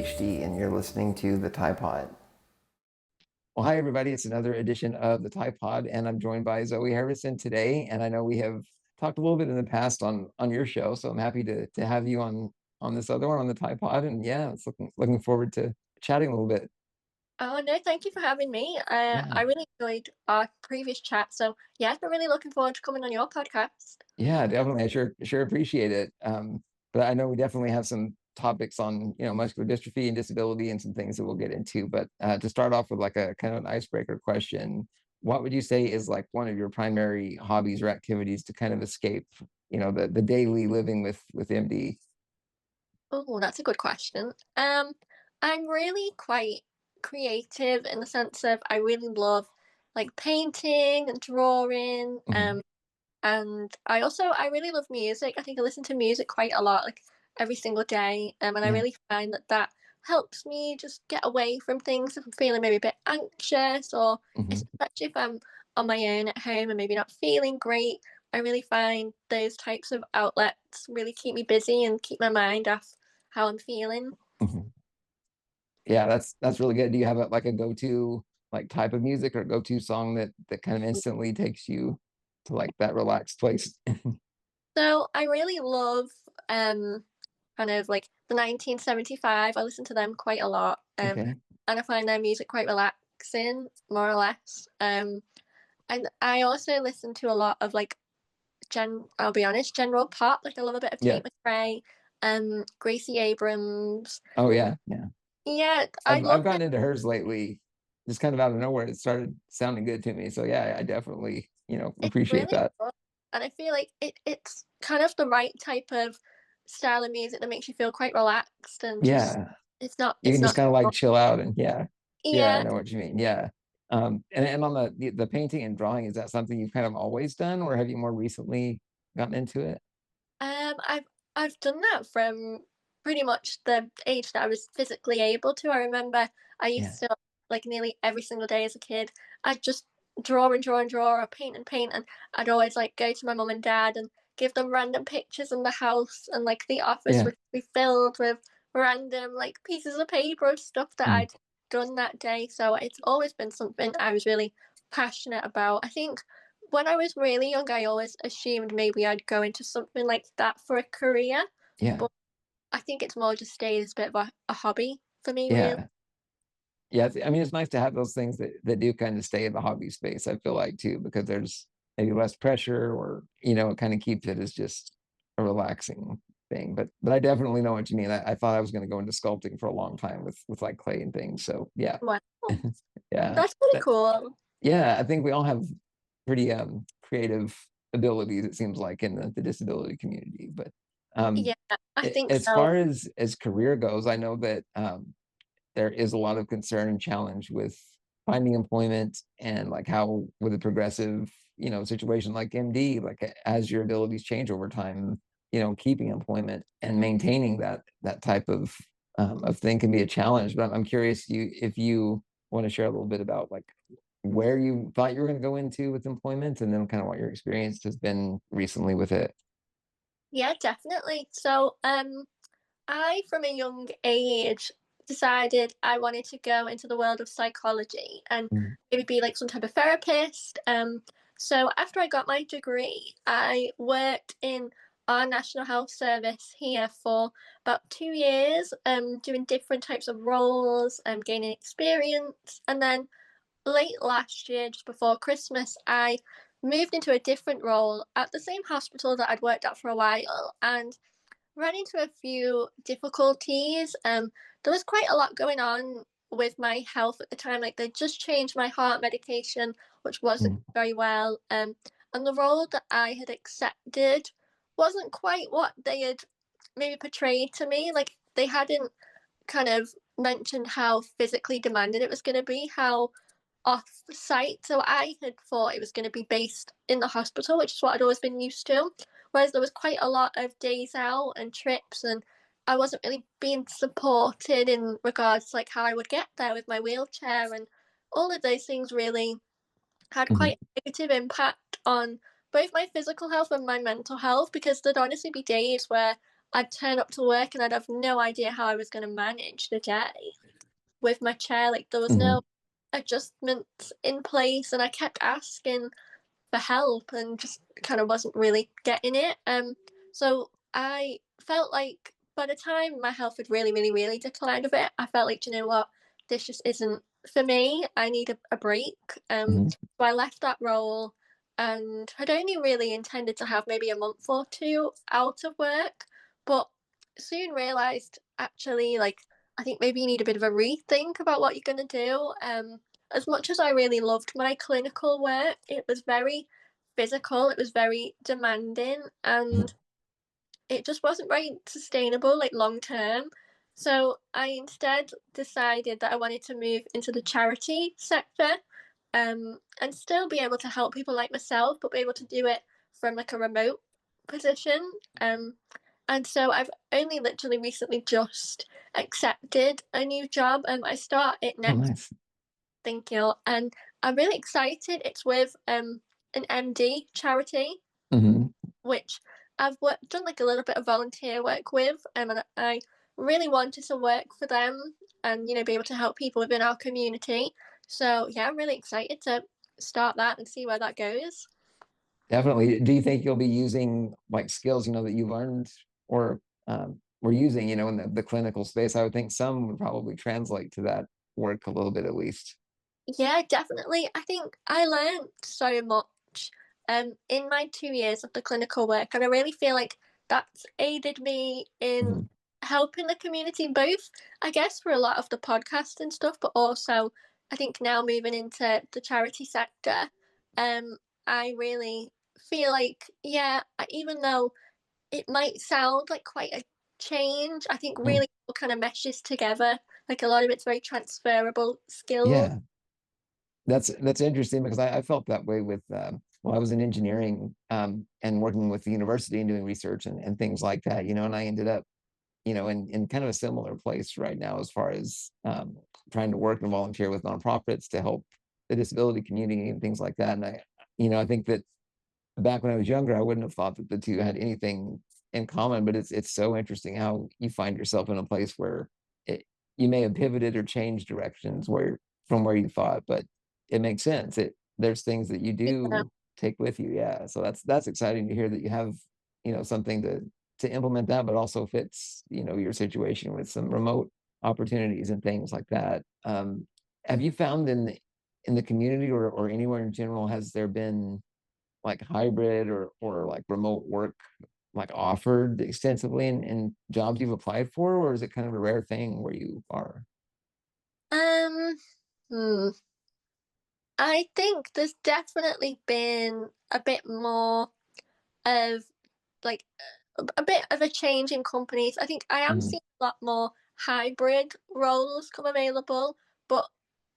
ADHD, and you're listening to the TyePod. Well, hi, everybody. It's another edition of the TyePod, and I'm joined by Zoe Harrison today. And I know we have talked a little bit in the past on your show, so I'm happy to have you on this other one on the TyePod. And yeah, it's looking forward to chatting a little bit. Oh, no, thank you for having me. Yeah, I really enjoyed our previous chat. So, yeah, I've been really looking forward to coming on your podcast. yeah, definitely. I sure appreciate it. But I know we definitely have some topics on muscular dystrophy and disability and some things that we'll get into. But to start off with like a kind of an icebreaker question, what would you say is like one of your primary hobbies or activities to kind of escape the daily living with MD? Oh, that's a good question. I'm really quite creative in the sense of I really love like painting and drawing. Mhm. And I really love music. I think I listen to music quite a lot, like every single day. And I Yeah. really find that that helps me just get away from things if I'm feeling maybe a bit anxious, or Mhm. especially if I'm on my own at home and maybe not feeling great. I really find those types of outlets really keep me busy and keep my mind off how I'm feeling. Mhm. Yeah, that's really good. Do you have like a go-to like type of music or go-to song that kind of instantly takes you to like that relaxed place? So I really love um kind of like the 1975. I listen to them quite a lot. Okay. And I find their music quite relaxing, more or less. And I also listen to a lot of like I'll be honest, general pop. Like I love a bit of Yeah. Tate McRae, Gracie Abrams. Oh yeah, yeah. Yeah, I I've love it. gotten into hers lately, just kind of out of nowhere. It started sounding good to me. So yeah, I definitely, It's appreciate really that. good. And I feel like it's kind of the right type of style of music that makes you feel quite relaxed and just Yeah. You it's can just not kind of like chill out and yeah, I yeah. know what you mean. Yeah. And on the painting and drawing, is that something you've kind of always done, or have you more recently gotten into it? I've done that from pretty much the age that I was physically able to. I remember I Yeah. used to, like, nearly every single day as a kid, I'd just draw and draw and draw or paint and paint, and I'd always, like, go to my mum and dad and give them random pictures in the house, and, like, the office Yeah. would be filled with random, like, pieces of paper and stuff that Mm. I'd done that day, so it's always been something I was really passionate about. I think when I was really young, I always assumed maybe I'd go into something like that for a career, Yeah. but I think it's more just stayed as a bit of a hobby for me, really. Yeah. Yeah. I mean, it's nice to have those things that do kind of stay in the hobby space, I feel like too, because there's maybe less pressure or, it kind of keeps it as just a relaxing thing. But I definitely know what you mean. I thought I was going to go into sculpting for a long time with like clay and things. So yeah. Wow, Yeah. that's pretty That, cool. yeah. I think we all have pretty creative abilities, it seems like, in the disability community. But um Yeah, I think as so. far as career goes, I know that there is a lot of concern and challenge with finding employment and like how with a progressive situation like MD, like as your abilities change over time, keeping employment and maintaining that type of thing can be a challenge. But I'm curious you if you want to share a little bit about like where you thought you were going to go into with employment and then kind of what your experience has been recently with it. Yeah, definitely. So, I, from a young age, decided I wanted to go into the world of psychology and Mm. maybe be like some type of therapist. So after I got my degree, I worked in our National Health Service here for about 2 years, doing different types of roles, gaining experience. And then late last year, just before Christmas, I moved into a different role at the same hospital that I'd worked at for a while. And ran into a few difficulties. There was quite a lot going on with my health at the time. Like they just changed my heart medication, which wasn't Mm. very well. And the role that I had accepted wasn't quite what they had maybe portrayed to me. Like they hadn't kind of mentioned how physically demanding it was going to be, how off site. So I had thought it was going to be based in the hospital, which is what I'd always been used to. Whereas there was quite a lot of days out and trips, and I wasn't really being supported in regards to like how I would get there with my wheelchair, and all of those things really had Mhm. quite a negative impact on both my physical health and my mental health, because there'd honestly be days where I'd turn up to work and I'd have no idea how I was going to manage the day with my chair. Like there was Hmm. no adjustments in place, and I kept asking for help and just kind of wasn't really getting it. So I felt like by the time my health had really, really, really declined a bit, I felt like, you know what, this just isn't for me. I need a break. Hmm. So I left that role and had only really intended to have maybe a month or two out of work, but soon realized actually, like, I think maybe you need a bit of a rethink about what you're going to do. As much as I really loved my clinical work, it was very physical, it was very demanding, and it just wasn't very sustainable, like long term. So I instead decided that I wanted to move into the charity sector, and still be able to help people like myself, but be able to do it from like a remote position. And so I've only literally recently just accepted a new job. I start it Oh, next. nice. Thank you. And I'm really excited. It's with an MD charity, Hmm. which done like a little bit of volunteer work with, and I really wanted to work for them and be able to help people within our community. So yeah, I'm really excited to start that and see where that goes. Definitely. Do you think you'll be using like skills, that you've learned or were using, in the clinical space? I would think some would probably translate to that work a little bit at least. Yeah, definitely. I think I learned so much in my 2 years of the clinical work, and I really feel like that's aided me in Hmm. helping the community, both, I guess, for a lot of the podcast and stuff, but also I think now moving into the charity sector, um, I really feel like, yeah, even though it might sound like quite a change, I think Mm. really kind of meshes together. Like a lot of it's very transferable skills. Yeah, that's interesting because I felt that way with well, I was in engineering and working with the university and doing research and things like that, and I ended up, in kind of a similar place right now as far as trying to work and volunteer with nonprofits to help the disability community and things like that. And I think that back when I was younger, I wouldn't have thought that the two had anything in common, but it's so interesting how you find yourself in a place where you may have pivoted or changed directions where from where you thought, but it makes sense. There's things that you Yeah. do take with you. Yeah. So that's exciting to hear that you have, something to implement that, but also fits, your situation with some remote opportunities and things like that. Have you found in the community or anywhere in general, has there been like hybrid or like remote work like offered extensively in jobs you've applied for, or is it kind of a rare thing where you are? Um, hmm. I think there's definitely been a bit more of like a bit of a change in companies. I think I am Mhm. seeing a lot more hybrid roles come available, but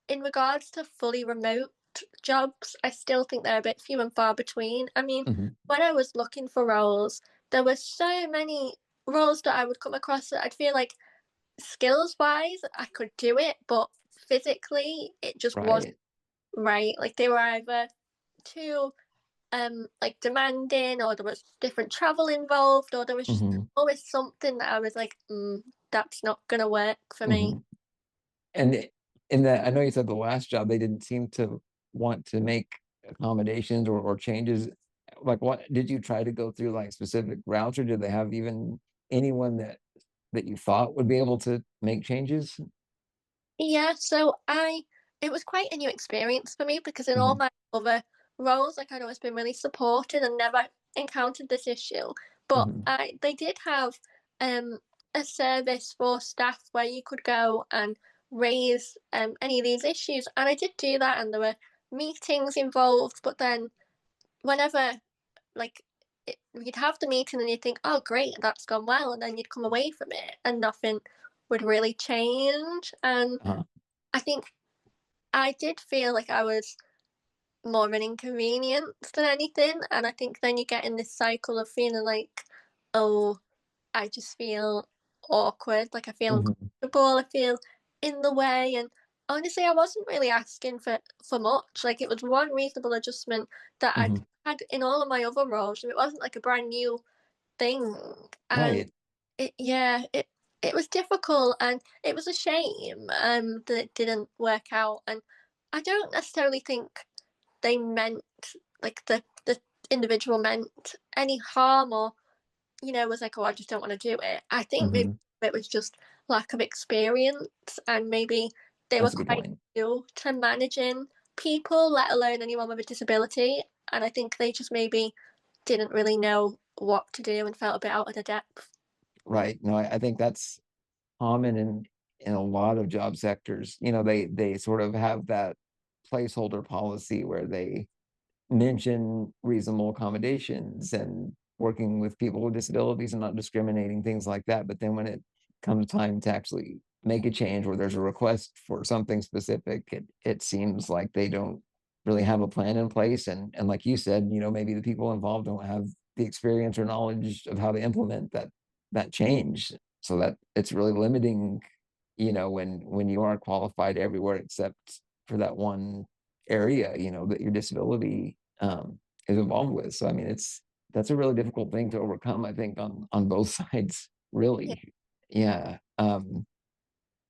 in regards to fully remote jobs, I still think they're a bit few and far between. I mean, Mhm. when I was looking for roles, there were so many roles that I would come across that I'd feel like skills wise I could do it, but physically it just wasn't Right. right. Like they were either too like demanding, or there was different travel involved, or there was just Hmm. always something that I was like, that's not gonna work for me. Hmm. And in that, I know you said the last job they didn't seem to want to make accommodations or changes. Like, what did you try to go through like specific routes, or did they have even anyone that you thought would be able to make changes? Yeah, so I it was quite a new experience for me because in all Hmm. my other roles, like I'd always been really supported and never encountered this issue. But Hmm. I they did have um a service for staff where you could go and raise any of these issues. And I did do that, and there were meetings involved, but then whenever like you'd have the meeting and you'd think, oh great, that's gone well, and then you'd come away from it and nothing would really change. And Uh-huh. I think I did feel like I was more of an inconvenience than anything, and I think then you get in this cycle of feeling like, oh, I just feel awkward, like I feel Hmm. uncomfortable, I feel in the way, and honestly, I wasn't really asking for much. Like it was one reasonable adjustment that I'd Hmm. had in all of my other roles, and it wasn't like a brand new thing. And Right. Yeah, it was difficult, and it was a shame, that it didn't work out, and I don't necessarily think they meant, like, the individual meant any harm, or, was like, "Oh, I just don't wanna do it." I think maybe Mhm. it was just lack of experience, and maybe they were That's a good quite point. new to managing people, let alone anyone with a disability, and I think they just maybe didn't really know what to do and felt a bit out of their depth. Right. No, I think that's common in a lot of job sectors. They sort of have that placeholder policy where they mention reasonable accommodations and working with people with disabilities and not discriminating, things like that. But then when it comes time to actually make a change where there's a request for something specific, it seems like they don't really have a plan in place. And like you said, maybe the people involved don't have the experience or knowledge of how to implement that change. So that it's really limiting, when you are qualified everywhere except for that one area, that your disability is involved with. So I mean, that's a really difficult thing to overcome, I think, on both sides, Yeah. really. Yeah.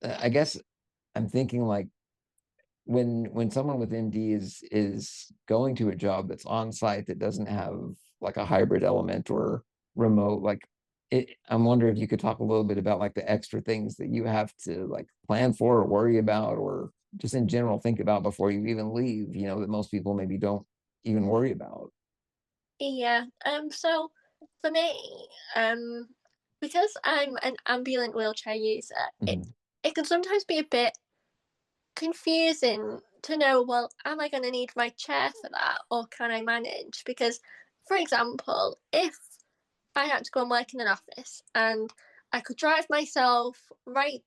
I guess I'm thinking like when someone with MD is going to a job that's on site that doesn't have like a hybrid element or remote, like I'm wondering if you could talk a little bit about like the extra things that you have to like plan for or worry about or just in general think about before you even leave, that most people maybe don't even worry about. Yeah. So for me, because I'm an ambulant wheelchair user, it Mhm, it can sometimes be a bit confusing to know, well, am I going to need my chair for that, or can I manage? Because, for example, if I had to go and work in an office and I could drive myself right,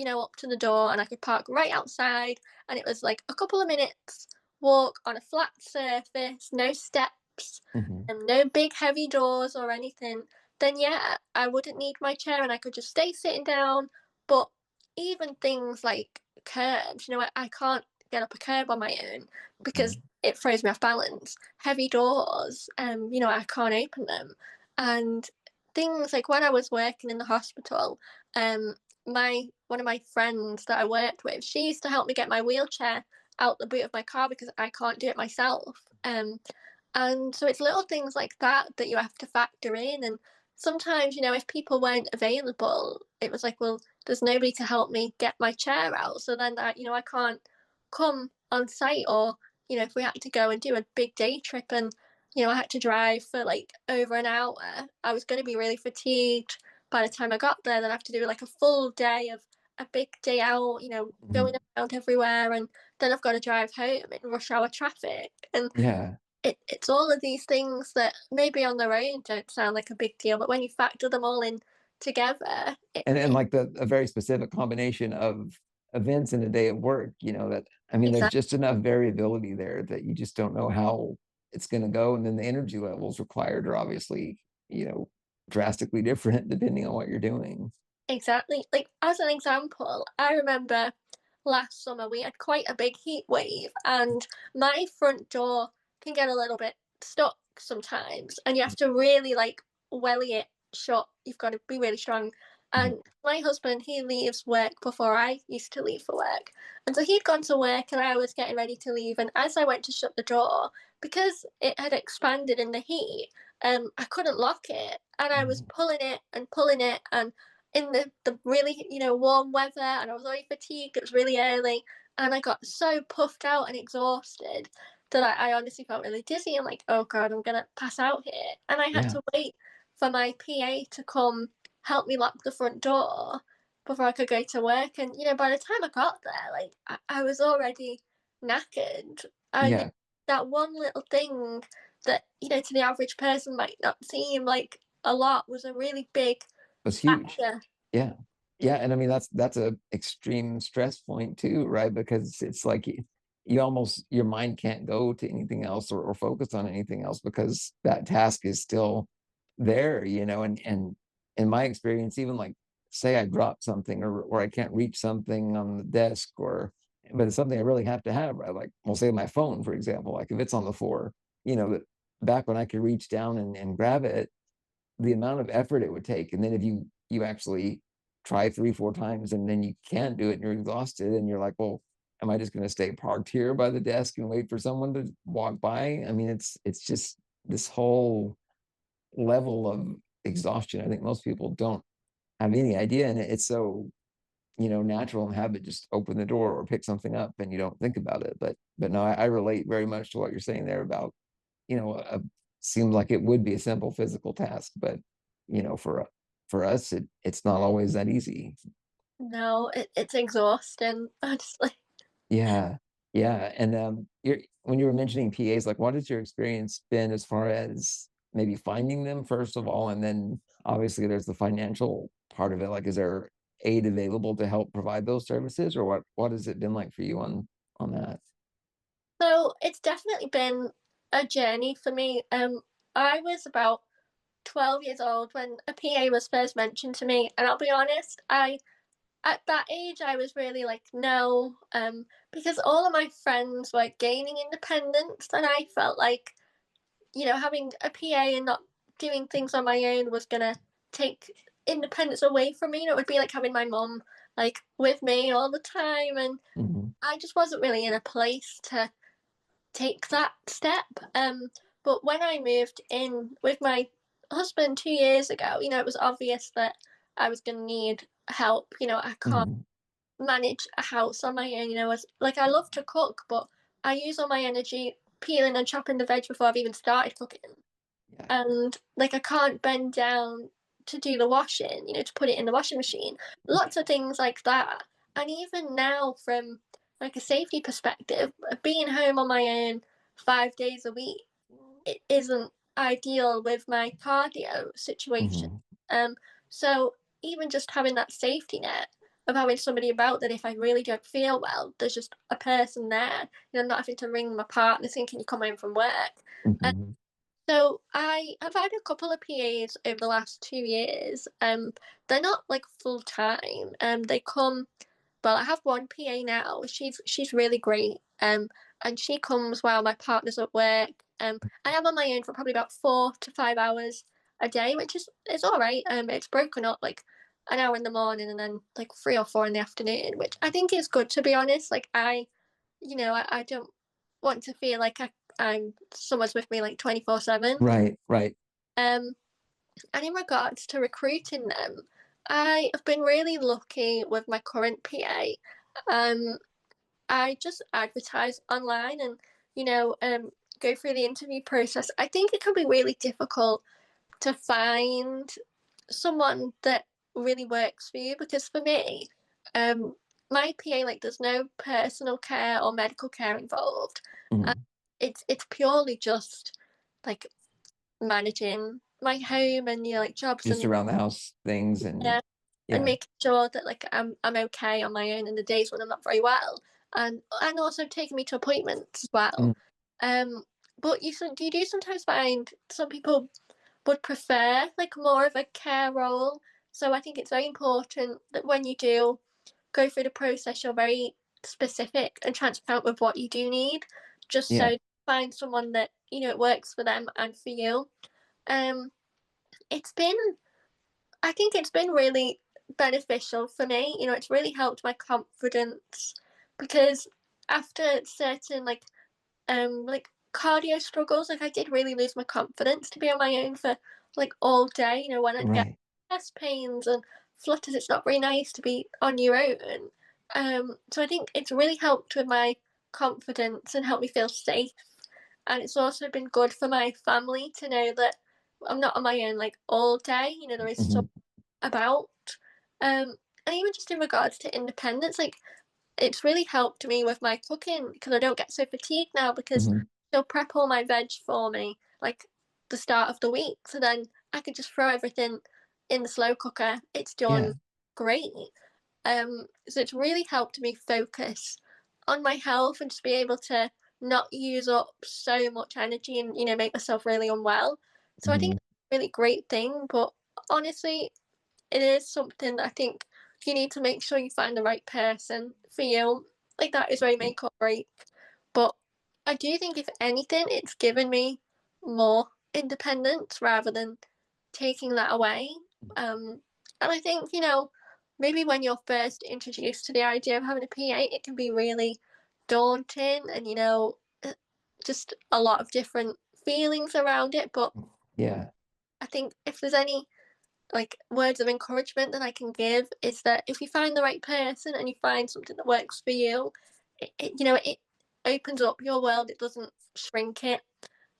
up to the door, and I could park right outside, and it was like a couple of minutes walk on a flat surface, no steps, mhm, and no big heavy doors or anything, then yeah, I wouldn't need my chair and I could just stay sitting down. But even things like curbs, I can't get up a curb on my own because mhm, it throws me off balance. Heavy doors, I can't open them. And things like when I was working in the hospital, um, my one of my friends that I worked with, she used to help me get my wheelchair out the boot of my car because I can't do it myself. And so it's little things like that that you have to factor in. And sometimes, if people weren't available, it was like, well, there's nobody to help me get my chair out. So then I can't come on site, or, if we had to go and do a big day trip, and, I had to drive for like over an hour, I was going to be really fatigued by the time I got there. Then I have to do like a full day of a big day out, going mhm. around everywhere. And then I've got to drive home in rush hour traffic. And Yeah. it's all of these things that maybe on their own don't sound like a big deal, but when you factor them all in together, And like a very specific combination of events in a day of work, that I mean, there's exactly. just enough variability there that you just don't know how it's going to go. And then the energy levels required are obviously, drastically different depending on what you're doing. Exactly. Like, as an example, I remember last summer we had quite a big heat wave, and my front door can get a little bit stuck sometimes, and you have to really like welly it shut. You've got to be really strong. Mhm, And my husband, he leaves work before I used to leave for work. And so he'd gone to work, and I was getting ready to leave. And as I went to shut the door, because it had expanded in the heat, I couldn't lock it. And I was mhm. pulling it, and in the really, warm weather, and I was already fatigued. It was really early, and I got so puffed out and exhausted that I honestly felt really dizzy. I'm like, oh god, I'm gonna pass out here. And I had Yeah. to wait for my PA to come help me lock the front door before I could go to work. And by the time I got there, like I was already knackered. And Yeah. that one little thing that, to the average person might not seem like a lot was a really big Was huge. factor. Yeah. Yeah, and I mean that's a extreme stress point too, right? Because it's like you almost your mind can't go to anything else or focus on anything else because that task is still there, and in my experience, even like say I drop something or I can't reach something on the desk but it's something I really have to have, right? Like we'll say my phone, for example, like if it's on the floor, that back when I could reach down and grab it, the amount of effort it would take. And then if you you actually try 3, 4 times and then you can't do it and you're exhausted and you're like, well, am I just going to stay parked here by the desk and wait for someone to walk by? I mean, it's just this whole level of exhaustion. I think most people don't have any idea, and it's so natural and habit, just open the door or pick something up and you don't think about it. But no, I relate very much to what you're saying there about seems like it would be a simple physical task, but for us it's not always that easy. No, it's exhausting, honestly. Yeah, yeah. And when you were mentioning PAs, like what has your experience been as far as maybe finding them first of all, and then obviously there's the financial part of it. Like, is there aid available to help provide those services, or what has it been like for you on that? So it's definitely been a journey for me. I was about 12 years old when a PA was first mentioned to me, and I'll be honest, I at that age I was really like no, because all of my friends were gaining independence, and I felt like having a PA and not doing things on my own was gonna take independence away from me. It would be like having my mom like with me all the time, and Hmm. I just wasn't really in a place to take that step. But when I moved in with my husband 2 years ago, it was obvious that I was going to need help. I can't Hmm. manage a house on my own. As like I love to cook, but I use all my energy peeling and chopping the veg before I've even started cooking. Yeah. And like I can't bend down to do the washing, to put it in the washing machine. Lots of things like that. And even now, from like a safety perspective, being home on my own 5 days a week, it isn't ideal with my cardio situation. Hmm. Um, so even just having that safety net of having somebody about that if I really don't feel well, there's just a person there. Not having to ring my partner thinking you come home from work. Hmm. So I have had a couple of PAs over the last 2 years. They're not like full time. They come. Well, I have one PA now. She's really great. And she comes while my partner's at work. I am on my own for probably about 4 to 5 hours a day, which is all right. It's broken up like an hour in the morning and then like 3 or 4 in the afternoon, which I think is good to be honest. Like I don't want to feel like I'm someone's with me like 24/7. Right, right. Um, and in regards to recruiting them, I have been really lucky with my current PA. Um, I just advertise online and go through the interview process. I think it can be really difficult to find someone that really works for you because for me, um, my PA like there's no personal care or medical care involved. And Hmm. it's purely just like managing my home and like jobs Just and around the house things and yeah, and yeah. making sure that like I'm okay on my own in the days when I'm not very well, and also taking me to appointments as well. Mm. Um, but you do sometimes find some people would prefer like more of a care role. So I think it's very important that when you do go through the process, you're very specific and transparent with what you do need, just so Yeah. you find someone that it works for them and for you. Um, it's been I think it's been really beneficial for me. It's really helped my confidence because after certain like cardio struggles, like I did really lose my confidence to be on my own for like all day. When I'd get Right. chest pains and flutters, it's not very nice to be on your own. So I think it's really helped with my confidence and helped me feel safe. And it's also been good for my family to know that I'm not on my own like all day. There is so Hmm. about. And even just in regards to independence, like it's really helped me with my cooking because I don't get so fatigued now because Hmm. she'll prep all my veg for me like the start of the week. So then I can just throw everything in the slow cooker. It's done Yeah. great. So it's really helped me focus on my health and just be able to not use up so much energy and make myself really unwell. So I think Hmm. it's a really great thing. But honestly, it is something that I think you need to make sure you find the right person for you. Like that is very make or break. But I do think if anything, it's given me more independence rather than taking that away. Um, And I think, maybe when you're first introduced to the idea of having a PA, it can be really daunting and, just a lot of different feelings around it. But Yeah, I think if there's any like words of encouragement that I can give is that if you find the right person and you find something that works for you, it opens up your world. It doesn't shrink it.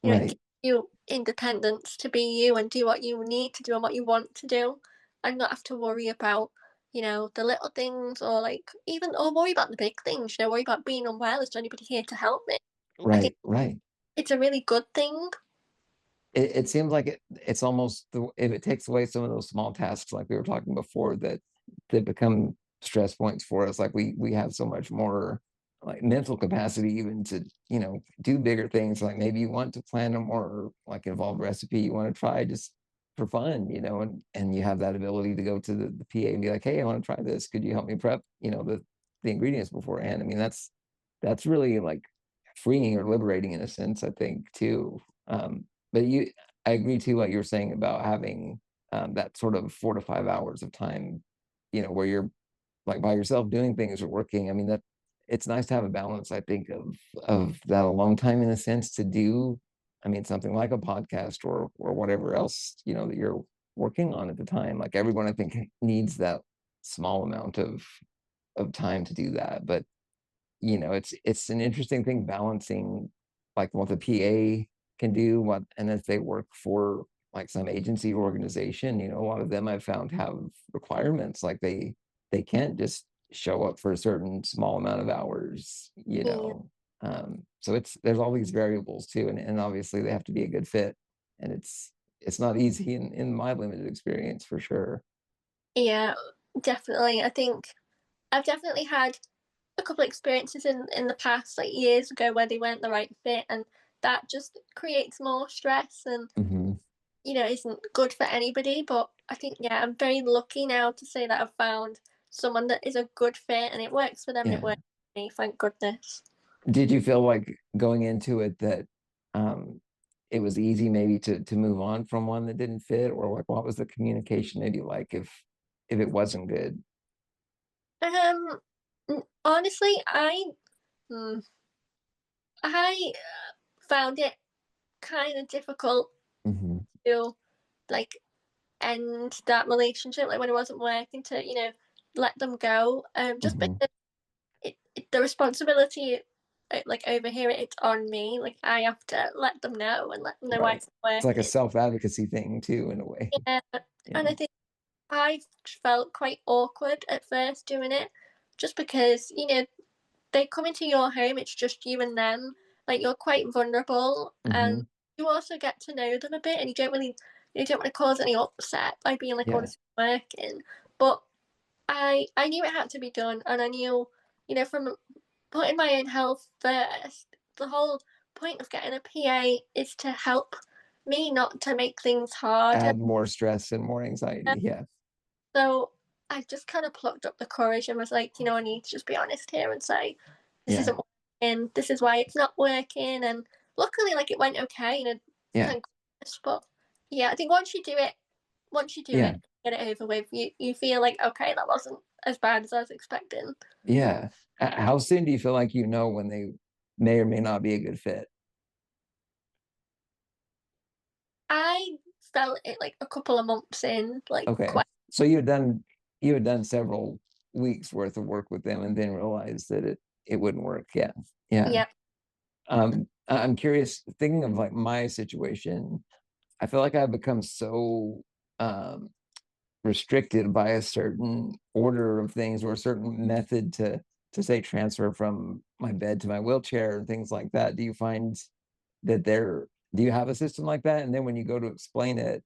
It right, gives you independence to be you and do what you need to do and what you want to do, and not have to worry about the little things or like even or worry about the big things. Worry about being unwell. Is there anybody here to help me? I think right. it's a really good thing. It seems like it's almost if it takes away some of those small tasks like we were talking before that become stress points for us. Like we have so much more like mental capacity even to do bigger things. Like maybe you want to plan a more like involved recipe you want to try just for fun, and you have that ability to go to the PA and be like, hey, I want to try this. Could you help me prep the ingredients beforehand? I mean, that's really like freeing or liberating in a sense, I think, too. But I agree too what you were saying about having that sort of 4 to 5 hours of time, where you're like by yourself doing things or working. I mean, that it's nice to have a balance, I think, of that alone time in a sense to do. I mean, something like a podcast or whatever else, that you're working on at the time. Like everyone, I think, needs that small amount of time to do that. But it's an interesting thing balancing like what the PA can do, and if they work for like some agency or organization, a lot of them I've found have requirements like they can't just show up for a certain small amount of hours. Yeah, So there's all these variables too, and obviously they have to be a good fit, and it's not easy in my limited experience for sure. yeah, definitely. I think I've definitely had a couple of experiences in the past, like years ago, where they weren't the right fit, and that just creates more stress and Hmm. isn't good for anybody. But I think yeah, I'm very lucky now to say that I've found someone that is a good fit, and it works for them and it Yeah. works for me. Thank goodness. Did you feel like going into it that it was easy maybe to move on from one that didn't fit, or like what was the communication maybe like if it wasn't good? Um, honestly, mm, I found it kind of difficult Hmm. to like end that relationship, like when it wasn't working, to let them go. Just Hmm. because the responsibility, like over here, it's on me. Like I have to let them know and let them know why Right. it's It's like a working. self-advocacy thing too, in a way. Yeah, and Yeah. I think I felt quite awkward at first doing it, just because they come into your home. It's just you and them. Like you're quite vulnerable, and Hmm. you also get to know them a bit, and you don't want to cause any upset by being like, "Oh, Yeah. this is working." But I knew it had to be done, and I knew, from putting my own health first, the whole point of getting a PA is to help me, not to make things harder. Add more stress and more anxiety. Yeah. So I just kind of plucked up the courage and was like, I need to just be honest here and say, this Yeah. isn't working, this is why it's not working. And luckily, like, it went okay, Yeah. thank goodness. But yeah, I think once you do it, Yeah. get it over with, you feel like, okay, that wasn't as bad as I was expecting. Yeah. How soon do you feel like when they may or may not be a good fit? I felt it like a couple of months in, like, Okay. quite, So you had done several weeks worth of work with them and then realized that it wouldn't work. Yeah. Yeah. yeah. I'm curious, thinking of like my situation, I feel like I've become so um restricted by a certain order of things or a certain method to say transfer from my bed to my wheelchair and things like that. Do you find that do you have a system like that? And then when you go to explain it,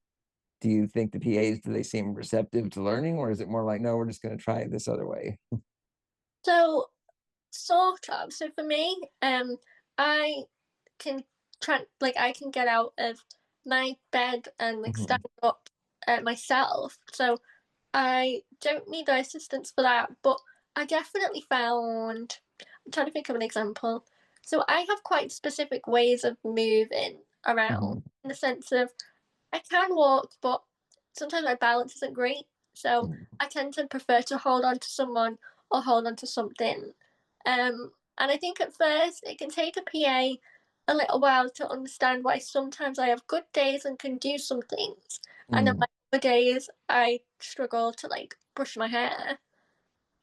do you think the PAs, do they seem receptive to learning, or is it more like, no, we're just going to try it this other way? So, sort of. So for me, I can I can get out of my bed and like stand Mhm. up myself. So I don't need their assistance for that. But I definitely found, I'm trying to think of an example. So I have quite specific ways of moving around Mhm. in the sense of I can walk, but sometimes my balance isn't great. So Mm, I tend to prefer to hold on to someone or hold on to something. And I think at first it can take a PA a little while to understand why sometimes I have good days and can do some things, and then mm, my other days I struggle to like brush my hair.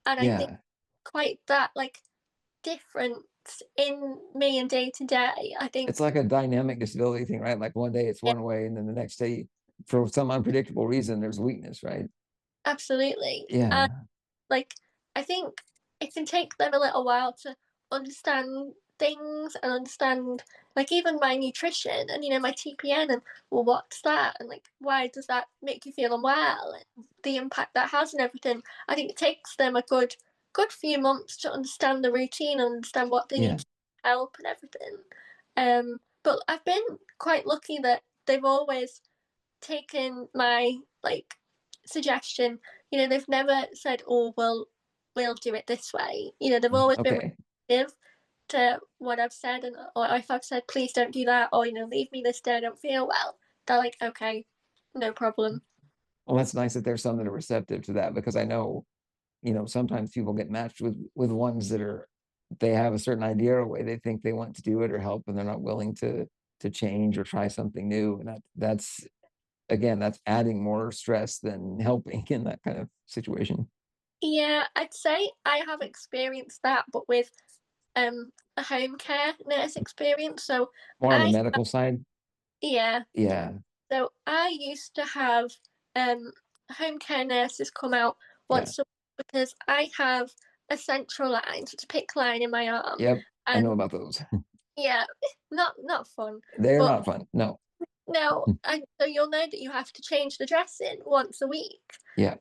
And I think yeah. quite that like difference in me and day to day. I It's think like a dynamic disability thing, right? Like one day it's yeah, one way, and then the next day, for some unpredictable reason, there's weakness, right? absolutely. And Yeah. like I think it can take them a little while to understand things and understand like even my nutrition and my TPN and well what's that and like why does that make you feel unwell and the impact that has and everything. I think it takes them a good few months to understand the routine and understand what they need Yeah. to help and everything. But I've been quite lucky that they've always taken my like suggestion. They've never said, "Oh, well, we'll do it this way." They've always been Okay. receptive to what I've said, and or if I've said, "Please don't do that," or leave me this day, I don't feel well. They're like, "Okay, no problem." Well, that's nice that there's some that are receptive to that, because I know, sometimes people get matched with ones that are, they have a certain idea or way they think they want to do it or help, and they're not willing to change or try something new. And that's again, that's adding more stress than helping in that kind of situation. Yeah, I'd say I have experienced that, but with a home care nurse experience. So More on the I medical side. yeah, Yeah. so I used to have home care nurses come out Yeah. once a week because I have a central line, so it's a PIC line in my arm, Yep. I know and about those. yeah, not fun. They're But not fun. No. no, and so you'll know that you have to change the dressing once a week. Yeah.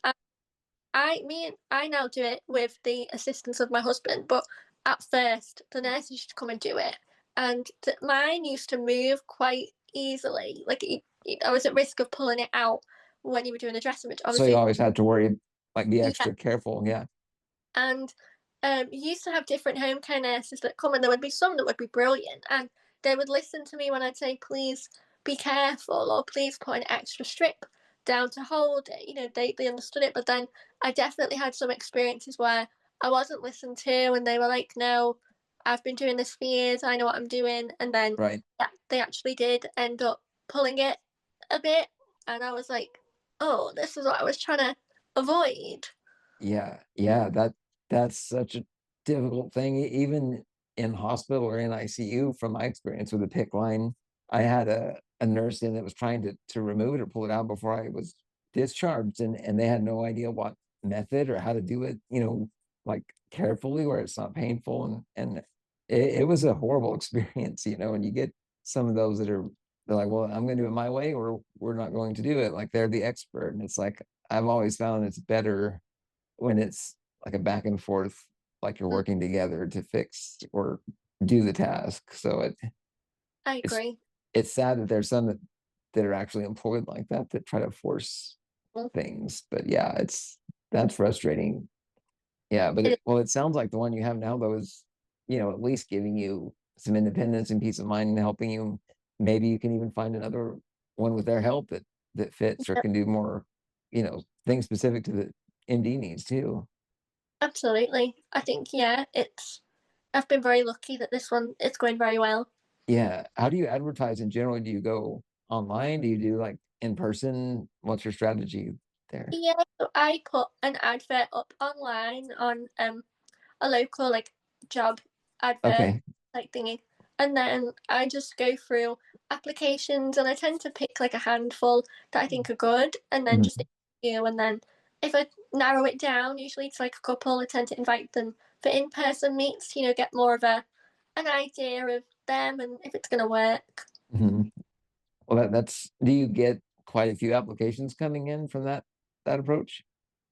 I now do it with the assistance of my husband, but at first the nurse used to come and do it, and mine used to move quite easily. Like I was at risk of pulling it out when you were doing the dressing, which So you obviously, always had to worry, like be yeah. extra careful. Yeah. And you used to have different home care nurses that come, and there would be some that would be brilliant, and they would listen to me when I'd say, "Please be careful," or "Please put an extra strip down to hold it." They understood it, but then I definitely had some experiences where I wasn't listened to, and they were like, "No, I've been doing this for years. I know what I'm doing," and then Right. yeah, they actually did end up pulling it a bit, and I was like, "Oh, this is what I was trying to avoid." Yeah, yeah, that's such a difficult thing. Even in hospital or in ICU, from my experience with the PIC line, I had a nurse in that was trying to remove it or pull it out before I was discharged, and they had no idea what method or how to do it, like carefully where it's not painful, and it was a horrible experience, and you get some of those that are, they're like, well, I'm gonna do it my way, or we're not going to do it. Like they're the expert, and it's like I've always found it's better when it's like a back and forth, like you're Mm, working together to fix or do the task. So I it's agree. it's sad that there's some that are actually employed like that try to force Mm. things. But yeah, that's frustrating. Yeah, but It it sounds like the one you have now though is, at least giving you some independence and peace of mind and helping you. Maybe you can even find another one with their help that fits or is can do more, things specific to the MD needs too. absolutely. I think yeah, it's. I've been very lucky that this one it's going very well. Yeah. How do you advertise in general? Do you go online? Do you do like in person? What's your strategy there? Yeah, so I put an advert up online on a local like job advert Okay. like thingy, and then I just go through applications and I tend to pick like a handful that I think are good, and then just Mhm. interview, and then if I narrow it down, usually it's like a couple, I tend to invite them for in-person meets, get more of an idea of them and if it's gonna work. Mhm. Well, do you get quite a few applications coming in from that approach?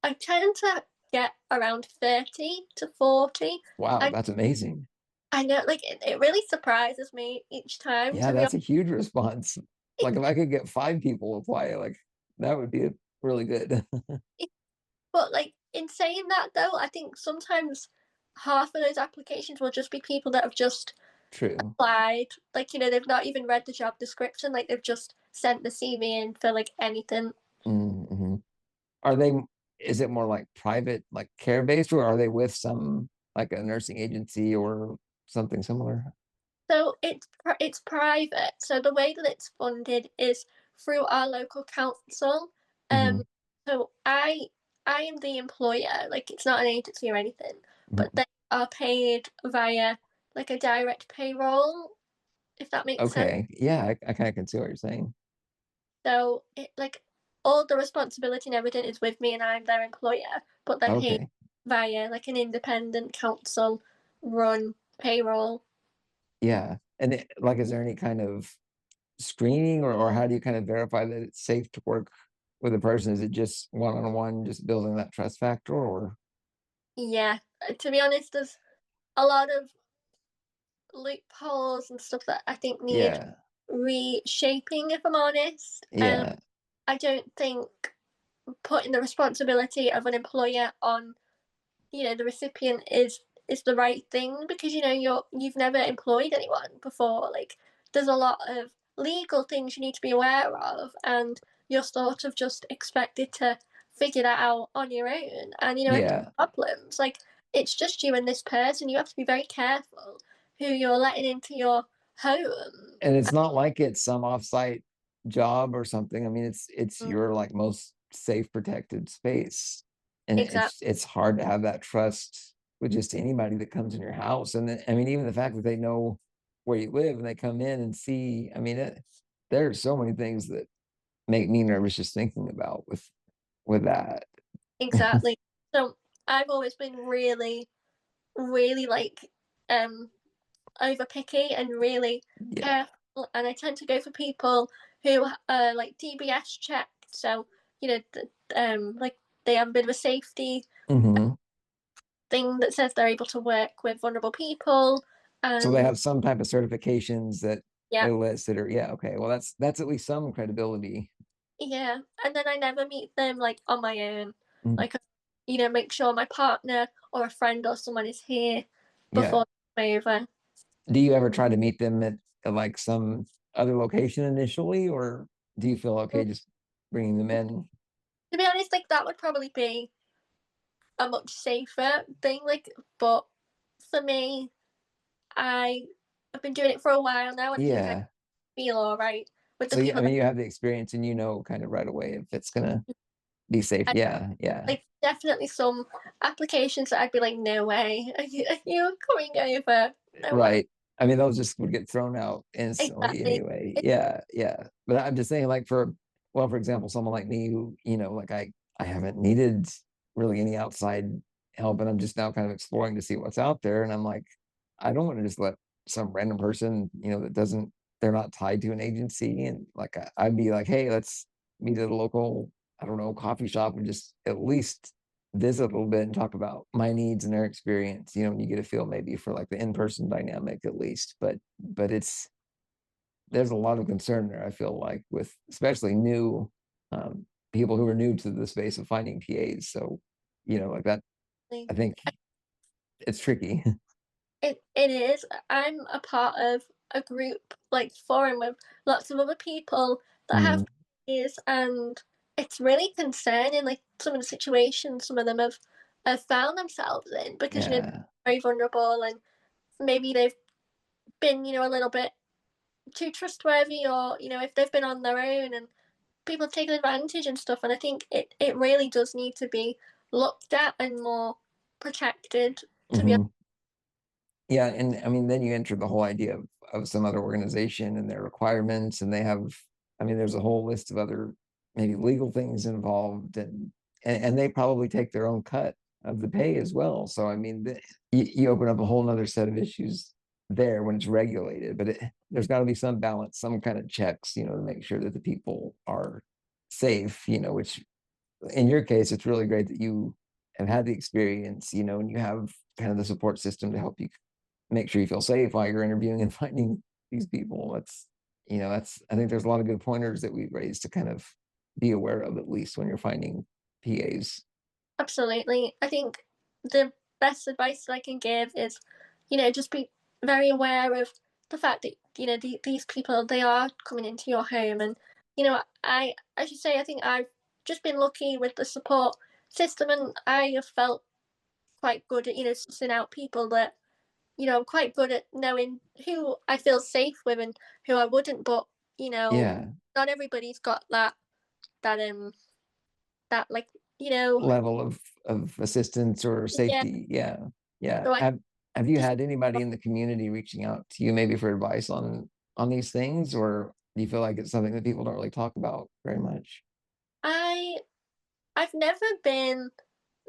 I tend to get around 30 to 40. Wow, I that's amazing. I know, like it really surprises me each time. Yeah, To be that's a huge response. Like if I could get five people apply, like that would be really good. honest, but like in saying that though, I think sometimes half of those applications will just be people that have just True. applied. Like they've not even read the job description. Like they've just sent the CV in for like anything. Mhm. Are they? is it more like private, like care based, or are they with some like a nursing agency or something similar? So it's private. So the way that it's funded is through our local council. Um, Hmm. so I am the employer. Like it's not an agency or anything, but Hmm. they are paid via like a direct payroll, if that makes sense. Okay. Yeah, I kind of can see what you're saying. So it like all the responsibility and everything is with me, and I'm their employer, but they're paid Okay. via like an independent council run payroll. Yeah. And like, is there any kind of screening, or how do you kind of verify that it's safe to work with a person? Is it just one on one, just building that trust factor, or Yeah, to be honest, there's a lot of loopholes and stuff that I think need yeah, reshaping, if I'm honest. yeah, I don't think putting the responsibility of an employer on, the recipient is the right thing, because you've never employed anyone before. Like there's a lot of legal things you need to be aware of, and you're sort of just expected to figure that out on your own. And if yeah. there's problems, like it's just you and this person, you have to be very careful who you're letting into your home. And it's not like it's some offsite job or something. I mean, it's Mm, your like most safe, protected space, and exactly. it's hard to have that trust with just anybody that comes in your house. And then, I mean, even the fact that they know where you live and they come in and see. I mean, there are so many things that make me nervous just thinking about with that. Exactly. So I've always been really, really like um over picky and really Yeah. careful, and I tend to go for people who are like DBS checked. So like they have a bit of a safety Hmm. thing that says they're able to work with vulnerable people, So they and have some type of certifications that yeah, they list that are, yeah, okay. Well, that's at least some credibility. yeah. And then I never meet them like on my own. Mhm. Like make sure my partner or a friend or someone is here Yeah. before I come over. Do you ever try to meet them at like some other location initially, or do you feel okay just bringing them in? To be honest, like that would probably be a much safer thing. Like, but for me, I have been doing it for a while now, and I think I Yeah. feel all right with the So yeah, I people that mean, you have the experience and you know kind of right away if it's gonna be safe. I Yeah, yeah. like. Definitely some applications that I'd be like, no way, are you coming over? No way. Right. I mean, those just would get thrown out instantly Exactly. anyway. It, Yeah, yeah. But I'm just saying, like well, for example, someone like me who, like I haven't needed really any outside help, and I'm just now kind of exploring to see what's out there. And I'm like, I don't want to just let some random person, that doesn't, they're not tied to an agency, and like I'd be like, hey, let's meet at a local, I don't know, coffee shop and just at least visit a little bit and talk about my needs and their experience, and you get a feel maybe for like the in-person dynamic at least. But there's a lot of concern there, I feel like, with especially new people who are new to the space of finding PAs. So, like that, I think it's tricky. it is. I'm a part of a group like forum with lots of other people that have Mm, PhDs, and it's really concerning. Like some of the situations some of them have found themselves in, because they're yeah. very vulnerable, and maybe they've been a little bit too trustworthy, or if they've been on their own and people have taken advantage and stuff. And I think it really does need to be looked at and more protected. To be honest. Hmm. Yeah, and I mean, then you enter the whole idea of some other organization and their requirements, and they have, I mean, there's a whole list of other maybe legal things involved, and they probably take their own cut of the pay as well. So I mean, you open up a whole other set of issues there when it's regulated, but there's got to be some balance, some kind of checks, to make sure that the people are safe. Which in your case, it's really great that you have had the experience, and you have kind of the support system to help you make sure you feel safe while you're interviewing and finding these people. That's I think there's a lot of good pointers that we've raised to kind of be aware of, at least when you're finding PAs. Absolutely. I think the best advice that I can give is, just be very aware of the fact that, these people, they are coming into your home. And, I should say, I think I've just been lucky with the support system, and I have felt quite good at, sussing out people that, I'm quite good at knowing who I feel safe with and who I wouldn't, but, you know, Yeah. not everybody's got that, that, like, you know Level of assistance or yeah, safety. Yeah. Yeah. so I Have you just had anybody in the community reaching out to you maybe for advice on these things, or do you feel like it's something that people don't really talk about very much? I I've never been,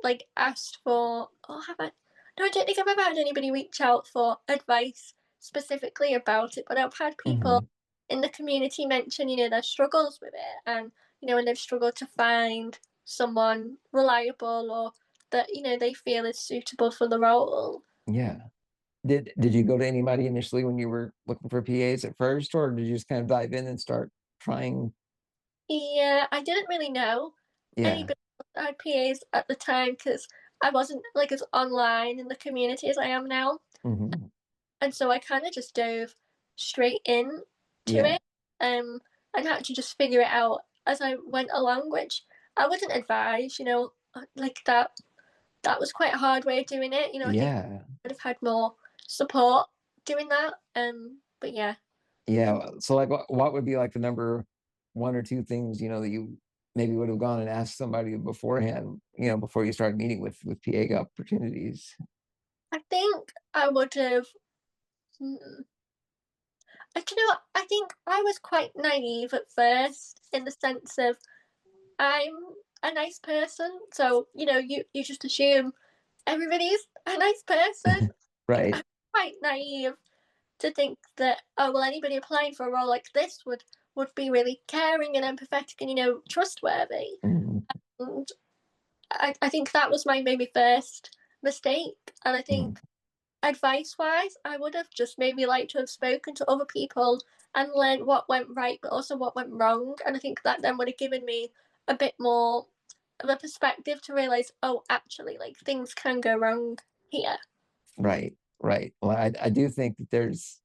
like, asked for, oh, have I? No, I don't think I've ever had anybody reach out for advice specifically about it, but I've had people Mhm. in the community mention, their struggles with it, and, when they've struggled to find someone reliable or that, they feel is suitable for the role. Yeah. Did you go to anybody initially when you were looking for PAs at first, or did you just kind of dive in and start trying? Yeah, I didn't really know Yeah. anybody that had PAs at the time because I wasn't, like, as online in the community as I am now. Mhm. And so I kind of just dove straight in to Yeah. it, and had to just figure it out as I went along, which I wouldn't advise, like that. That was quite a hard way of doing it. I think Yeah. I would have had more support doing that. But yeah, Yeah. So like what would be like the number one or two things, that you maybe would have gone and asked somebody beforehand, before you started meeting with PA opportunities? I think I would have. Hmm, do you know what? I think I was quite naive at first in the sense of I'm a nice person, so you just assume everybody's a nice person. Like, I'm Right. quite naive to think that, oh well, anybody applying for a role like this would be really caring and empathetic and trustworthy. Mhm. And I think that was my maybe first mistake. And I Mhm. think advice wise, I would have just maybe liked to have spoken to other people and learned what went right, but also what went wrong. And I think that then would have given me a bit more of a perspective to realize, oh, actually, like things can go wrong here. Right, right. Well, I do think that there's,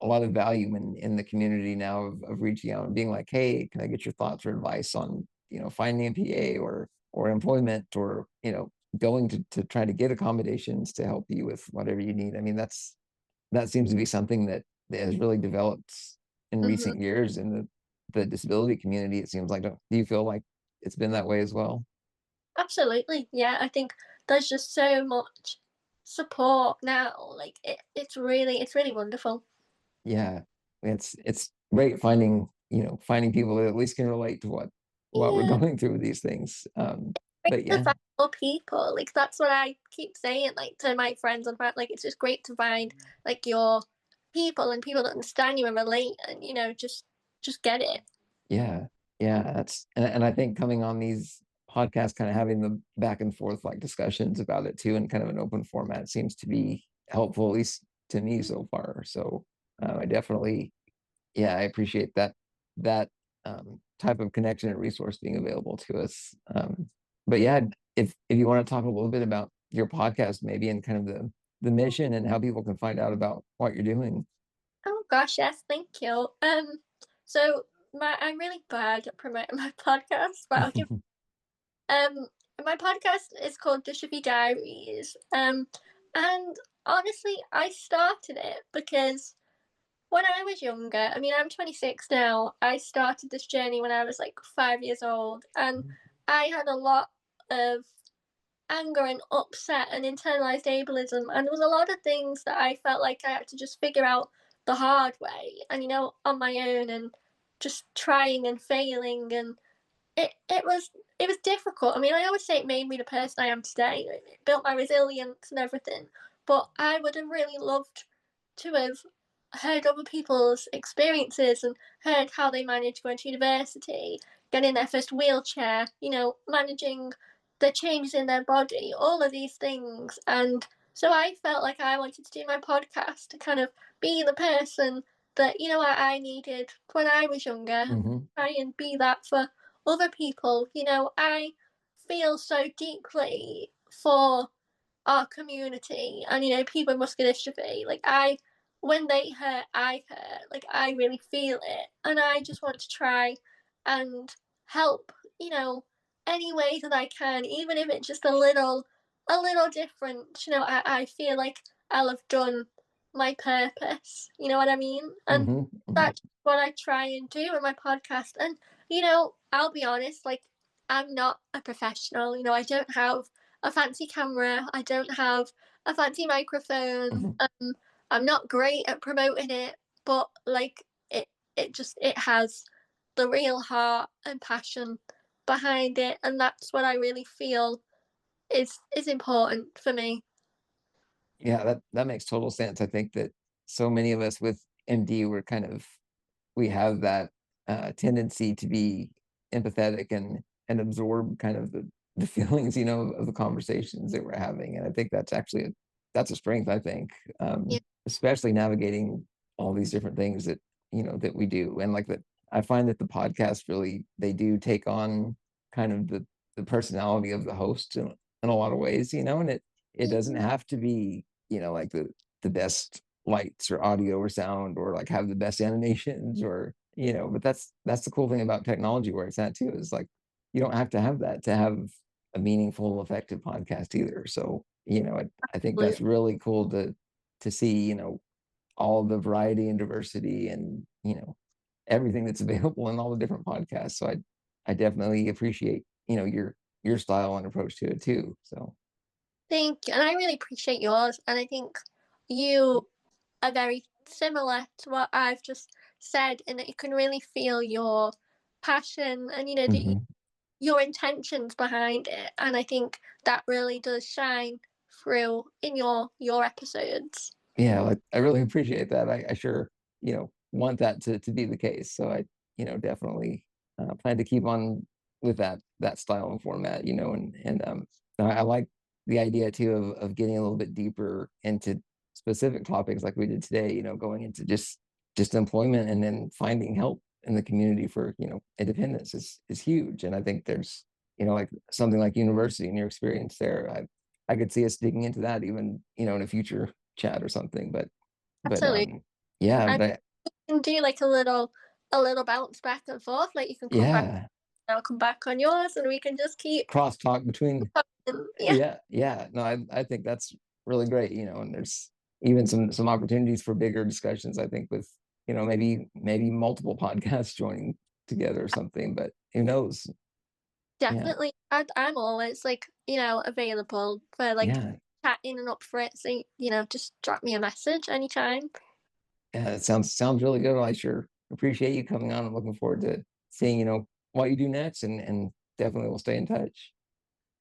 a lot of value in the community now of reaching out and being like, hey, can I get your thoughts or advice on, finding a PA or employment or, going to try to get accommodations to help you with whatever you need. I mean, that seems to be something that has really developed in Hmm. recent years in the disability community, it seems like. Do you feel like it's been that way as well? Absolutely. Yeah, I think there's just so much support now. Like it's really wonderful. Yeah, it's great finding people that at least can relate to what we're Yeah, going through with these things. great But to yeah, find more people. Like that's what I keep saying, like to my friends and like it's just great to find like your people and people that understand you and relate and just get it. yeah, yeah. And I think coming on these podcasts, kind of having the back and forth like discussions about it too, in kind of an open format seems to be helpful, at least to me so far. So I definitely, yeah, I appreciate that type of connection and resource being available to us. But yeah, if you want to talk a little bit about your podcast, maybe and kind of the mission and how people can find out about what you're doing. Oh gosh, yes, thank you. So I'm really bad at promoting my podcast, but I'll give Um, my podcast is called Dystrophy Diaries. And honestly, I started it because when I was younger, I mean, I'm 26 now. I started this journey when I was like 5 years old, and I had a lot of anger and upset and internalized ableism, and there was a lot of things that I felt like I had to just figure out the hard way, and on my own, and just trying and failing, and it was difficult. I mean, I always say it made me the person I am today. It built my resilience and everything. But I would have really loved to have heard other people's experiences and heard how they managed going to university, getting their first wheelchair, managing the changes in their body, all of these things. And so I felt like I wanted to do my podcast to kind of be the person that, I needed when I was younger, Hmm. try and be that for other people. I feel so deeply for our community and people with muscular dystrophy. Like when they hurt, I hurt. Like I really feel it, and I just want to try and help. any way that I can, even if it's just a little different. I feel like I'll have done my purpose. You know what I mean? And Hmm. Hmm. that's what I try and do with my podcast. And I'll be honest, like I'm not a professional. I don't have a fancy camera. I don't have a fancy microphone. Hmm. I'm not great at promoting it, but like it has the real heart and passion behind it, and that's what I really feel is important for me. Yeah, that makes total sense. I think that so many of us with MD, we have that tendency to be empathetic and absorb kind of the feelings, of the conversations that we're having. And I think that's a strength, I think, Yeah, especially navigating all these different things that we do. And like that, I find that the podcast really, they do take on kind of the personality of the host in a lot of ways, and it doesn't mhm, have to be, like the best lights or audio or sound or like have the best animations or but that's the cool thing about technology where it's at too, is like you don't have to have that to have a meaningful effective podcast either. So I think absolutely. that's really cool to see all the variety and diversity and everything that's available in all the different podcasts. So I definitely appreciate your style and approach to it too. So Thank you, and I really appreciate yours. And I think you are very similar to what I've just said, in that you can really feel your passion and mhm. your intentions behind it. And I think that really does shine through in your episodes. Yeah, like, I really appreciate that. I sure, want that to be the case. So I, definitely plan to keep on with that style and format, and I like the idea too of getting a little bit deeper into specific topics like we did today, going into just employment and then finding help in the community for, independence is huge. And I think there's, like something like university and your experience there. I could see us digging into that even, in a future chat or something. But Absolutely. yeah, And but you can do like a little bounce back and forth. Like you can come back, yeah, I'll come back on yours, and we can just keep crosstalk between yeah, yeah. No, I think that's really great, and there's even some opportunities for bigger discussions, I think, with maybe multiple podcasts joining together or something, but who knows? Yeah, definitely. I'm always like, available for like yeah, chatting and up for it. So, just drop me a message anytime. yeah. It sounds really good. Well, I sure appreciate you coming on. I'm looking forward to seeing what you do next, and definitely we'll stay in touch.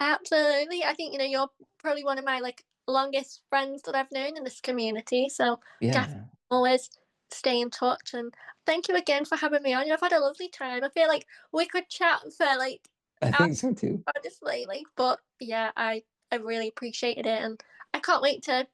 Absolutely. I think, you're probably one of my like longest friends that I've known in this community. So definitely Yeah, always stay in touch, and thank you again for having me on. I've had a lovely time. I feel like we could chat for like I hours, think so too. honestly. But yeah, I really appreciated it, and I can't wait to